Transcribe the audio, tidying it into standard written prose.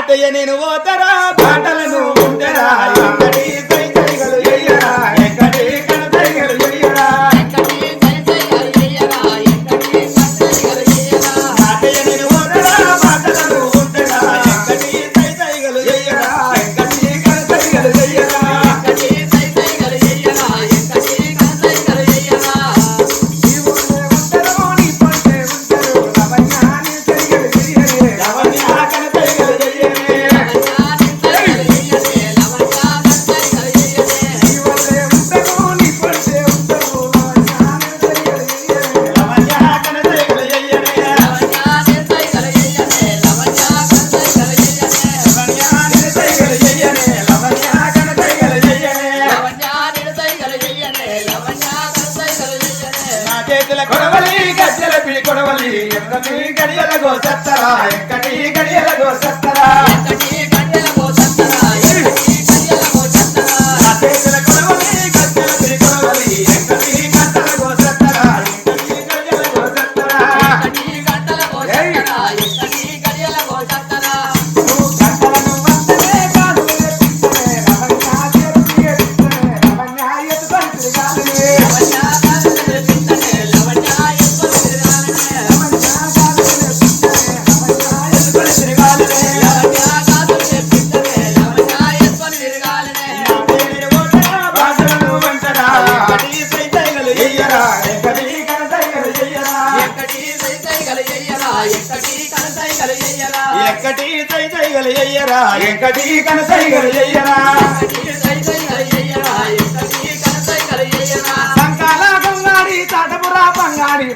బాటయ్య నేను పోతరా బాటలను ఉండరా ఎక్కడి సైతైగలు ఎయ్యరా ఎక్కడి కనసైగలు ఎయ్యరా బాటయ్య నేను పోతరా బాటలను ఉండరా ఎక్కడి సైతైగలు ఎయ్యరా ఎక్కడి కనసైగలు ఎయ్యరా కొడవలి ఎక్కడి గడియల గోసత్తరా ఎక్కడి గడియల గోసత్తరా ఎక్కడి సైతైగలు ఎయ్యరా ఎక్కడి కనసైగలు ఎయ్యరా సంకాల గంగాడి తాటపురా బంగాడి